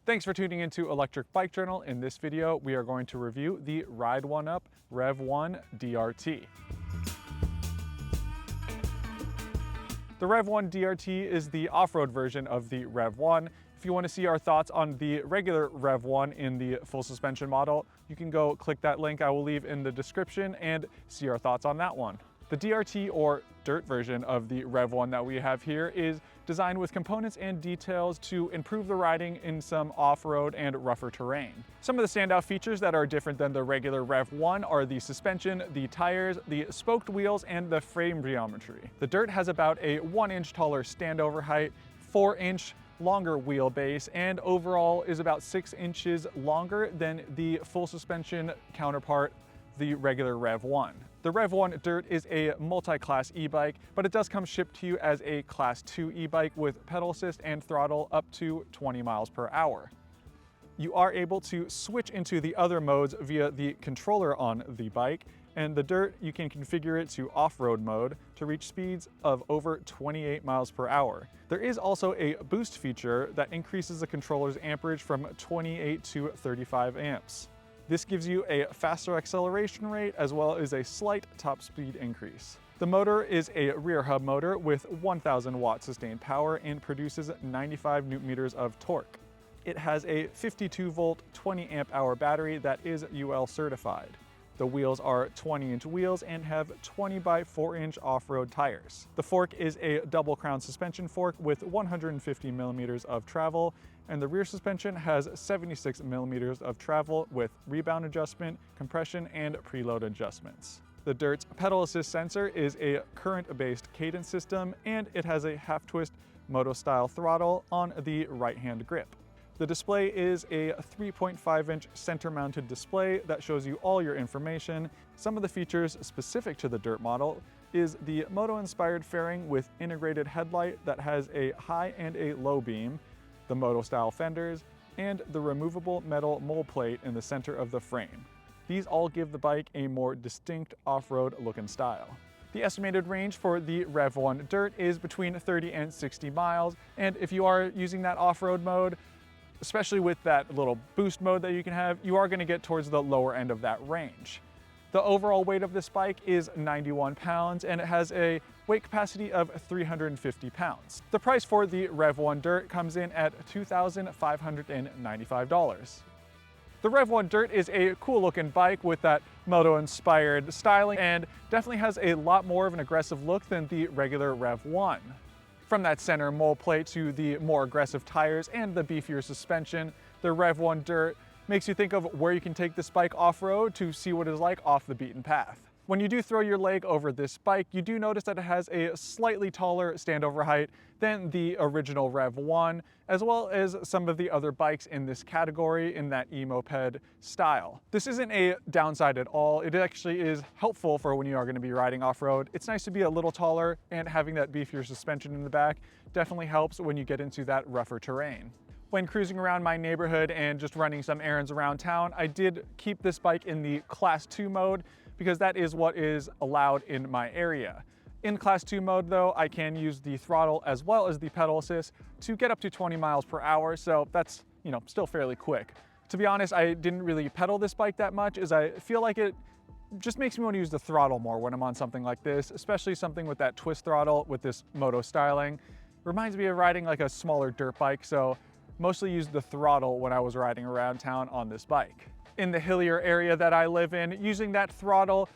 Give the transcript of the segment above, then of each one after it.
Thanks for tuning into Electric Bike Journal. In this video, we are going to review the Ride1up Revv1 DRT. The Revv1 DRT is the off-road version of the Revv1. If you want to see our thoughts on the regular Revv1 in the full suspension model, you can go click that link I will leave in the description and see our thoughts on that one. The DRT, or dirt version of the Revv1 that we have here, is designed with components and details to improve the riding in some off-road and rougher terrain. Some of the standout features that are different than the regular Revv1 are the suspension, the tires, the spoked wheels, and the frame geometry. The dirt has about a 1-inch taller standover height, 4-inch longer wheelbase, and overall is about 6 inches longer than the full suspension counterpart, the regular Revv1. The Revv1 Dirt is a multi-class e-bike, but it does come shipped to you as a Class 2 e-bike with pedal assist and throttle up to 20 miles per hour. You are able to switch into the other modes via the controller on the bike, and the Dirt, you can configure it to off-road mode to reach speeds of over 28 miles per hour. There is also a boost feature that increases the controller's amperage from 28 to 35 amps. This gives you a faster acceleration rate as well as a slight top speed increase. The motor is a rear hub motor with 1000 watt sustained power and produces 95 newton meters of torque. It has a 52 volt 20 amp hour battery that is UL certified. The wheels are 20-inch wheels and have 20 by 4-inch off-road tires. The fork is a double crown suspension fork with 150 millimeters of travel, and the rear suspension has 76 millimeters of travel with rebound adjustment, compression, and preload adjustments. The Dirt's pedal assist sensor is a current-based cadence system, and it has a half-twist moto-style throttle on the right-hand grip. The display is a 3.5-inch center-mounted display that shows you all your information. Some of the features specific to the Dirt model is the moto-inspired fairing with integrated headlight that has a high and a low beam, the moto-style fenders, and the removable metal mold plate in the center of the frame. These all give the bike a more distinct off-road look and style. The estimated range for the Revv1 Dirt is between 30 and 60 miles, and if you are using that off-road mode, especially with that little boost mode that you can have, you are going to get towards the lower end of that range. The overall weight of this bike is 91 pounds and it has a weight capacity of 350 pounds. The price for the Revv1 Dirt comes in at $2,595. The Revv1 Dirt is a cool looking bike with that moto-inspired styling and definitely has a lot more of an aggressive look than the regular Revv1. From that center mold plate to the more aggressive tires and the beefier suspension, the Revv1 Dirt makes you think of where you can take this bike off-road to see what it's like off the beaten path. When you do throw your leg over this bike, you do notice that it has a slightly taller standover height than the original Revv1, as well as some of the other bikes in this category in that e-moped style. This isn't a downside at all. It actually is helpful for when you are going to be riding off-road. It's nice to be a little taller, and having that beefier suspension in the back definitely helps when you get into that rougher terrain. When cruising around my neighborhood and just running some errands around town, I did keep this bike in the Class 2 mode because that is what is allowed in my area. In Class 2 mode though, I can use the throttle as well as the pedal assist to get up to 20 miles per hour, so that's, still fairly quick. To be honest, I didn't really pedal this bike that much as I feel like it just makes me want to use the throttle more when I'm on something like this, especially something with that twist throttle with this moto styling. Reminds me of riding like a smaller dirt bike, so mostly used the throttle when I was riding around town on this bike. In the hillier area that I live in, using that throttle,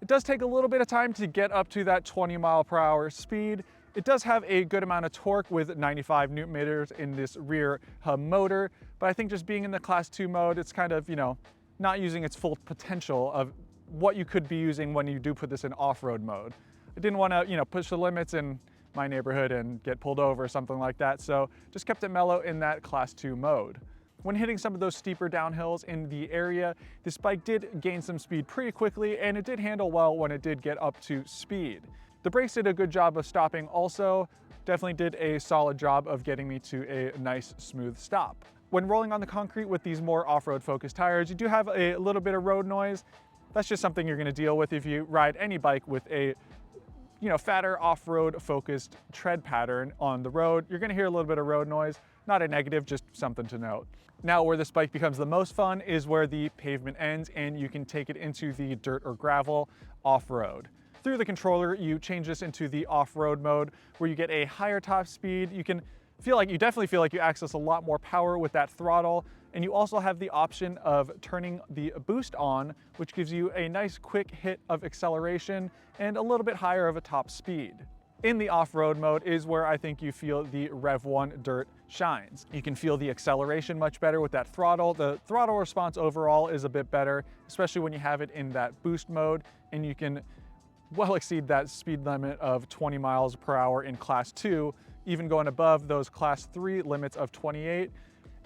it does take a little bit of time to get up to that 20 mile per hour speed. It does have a good amount of torque with 95 newton meters in this rear hub motor, but I think just being in the Class 2 mode, it's kind of, not using its full potential of what you could be using when you do put this in off-road mode. I didn't want to, push the limits in my neighborhood and get pulled over or something like that, so just kept it mellow in that Class 2 mode. When hitting some of those steeper downhills in the area, this bike did gain some speed pretty quickly, and it did handle well when it did get up to speed. The brakes did a good job of stopping also, definitely did a solid job of getting me to a nice smooth stop. When rolling on the concrete with these more off-road focused tires, you do have a little bit of road noise. That's just something you're going to deal with if you ride any bike with a fatter off-road focused tread pattern on the road. You're going to hear a little bit of road noise. Not a negative, just something to note. Now where this bike becomes the most fun is where the pavement ends and you can take it into the dirt or gravel off-road. Through the controller, you change this into the off-road mode where you get a higher top speed. You definitely feel like you access a lot more power with that throttle. And you also have the option of turning the boost on, which gives you a nice quick hit of acceleration and a little bit higher of a top speed. In the off-road mode is where I think you feel the Revv1 Dirt shines. You can feel the acceleration much better with that throttle. The throttle response overall is a bit better, especially when you have it in that boost mode, and you can well exceed that speed limit of 20 miles per hour in Class 2, even going above those Class 3 limits of 28.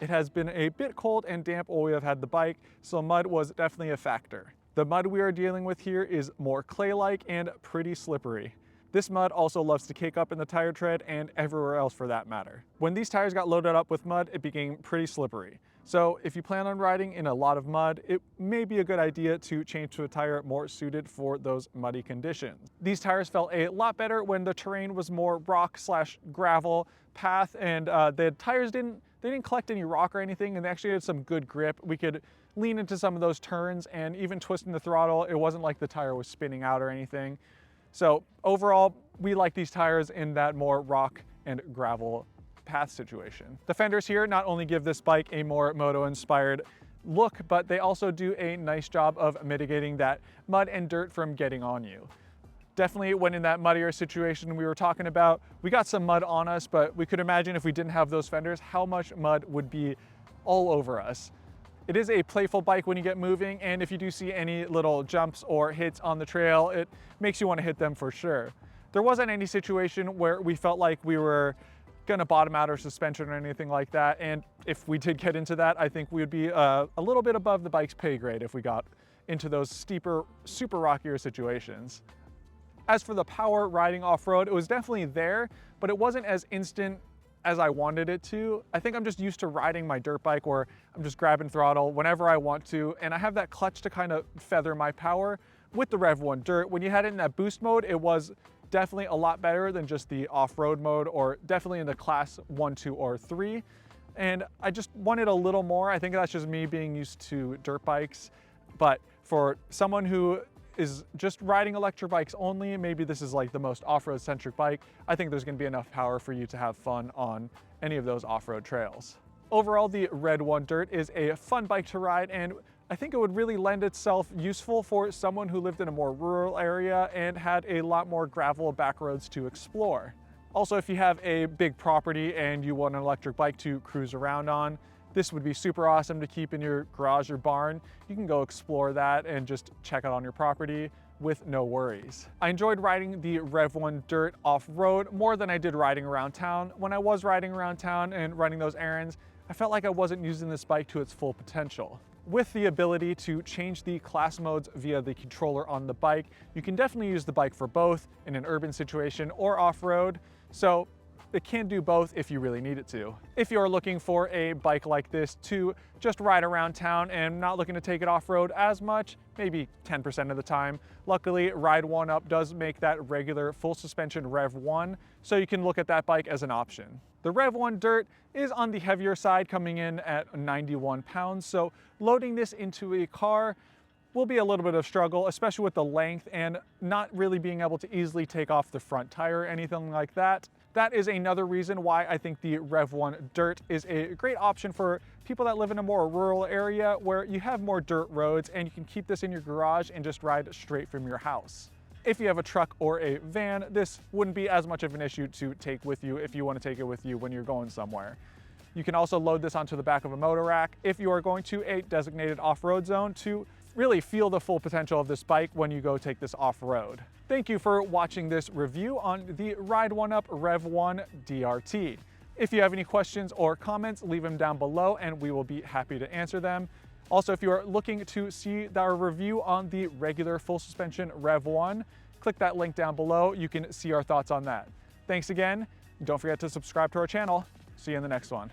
It has been a bit cold and damp while we have had the bike, so mud was definitely a factor. The mud we are dealing with here is more clay-like and pretty slippery. This mud also loves to cake up in the tire tread and everywhere else for that matter. When these tires got loaded up with mud, it became pretty slippery. So if you plan on riding in a lot of mud, it may be a good idea to change to a tire more suited for those muddy conditions. These tires felt a lot better when the terrain was more rock/gravel path, and the tires didn't collect any rock or anything, and they actually had some good grip. We could lean into some of those turns, and even twisting the throttle, it wasn't like the tire was spinning out or anything. So overall, we like these tires in that more rock and gravel path situation. The fenders here not only give this bike a more moto-inspired look, but they also do a nice job of mitigating that mud and dirt from getting on you. Definitely when in that muddier situation we were talking about, we got some mud on us, but we could imagine if we didn't have those fenders, how much mud would be all over us. It is a playful bike when you get moving, and if you do see any little jumps or hits on the trail, it makes you want to hit them for sure. There wasn't any situation where we felt like we were gonna bottom out our suspension or anything like that, and if we did get into that, I think we would be a little bit above the bike's pay grade if we got into those steeper, super rockier situations. As for the power riding off-road, it was definitely there, but it wasn't as instant as I wanted it to. I think I'm just used to riding my dirt bike where I'm just grabbing throttle whenever I want to, and I have that clutch to kind of feather my power. With the Revv1 Dirt, when you had it in that boost mode, it was definitely a lot better than just the off-road mode, or definitely in the Class 1, 2, or 3. And I just wanted a little more. I think that's just me being used to dirt bikes. But for someone who is just riding electric bikes only, maybe this is like the most off-road centric bike, I think there's gonna be enough power for you to have fun on any of those off-road trails. Overall, the Revv1 Dirt is a fun bike to ride, and I think it would really lend itself useful for someone who lived in a more rural area and had a lot more gravel back roads to explore. Also, if you have a big property and you want an electric bike to cruise around on, this would be super awesome to keep in your garage or barn. You can go explore that and just check it on your property with no worries. I enjoyed riding the Revv1 Dirt off-road more than I did riding around town. When I was riding around town and running those errands, I felt like I wasn't using this bike to its full potential. With the ability to change the class modes via the controller on the bike, you can definitely use the bike for both in an urban situation or off-road. So it can do both if you really need it to. If you're looking for a bike like this to just ride around town and not looking to take it off-road as much, maybe 10% of the time, luckily Ride1up does make that regular full suspension Revv1, so you can look at that bike as an option. The Revv1 Dirt is on the heavier side, coming in at 91 pounds, so loading this into a car will be a little bit of struggle, especially with the length and not really being able to easily take off the front tire or anything like that. That is another reason why I think the Revv1 Dirt is a great option for people that live in a more rural area where you have more dirt roads and you can keep this in your garage and just ride straight from your house. If you have a truck or a van, this wouldn't be as much of an issue to take with you if you want to take it with you when you're going somewhere. You can also load this onto the back of a motor rack if you are going to a designated off-road zone to really feel the full potential of this bike when you go take this off-road. Thank you for watching this review on the Ride1up Revv1 DRT. If you have any questions or comments, leave them down below and we will be happy to answer them. Also, if you are looking to see our review on the regular full suspension Revv1, click that link down below. You can see our thoughts on that. Thanks again. Don't forget to subscribe to our channel. See you in the next one.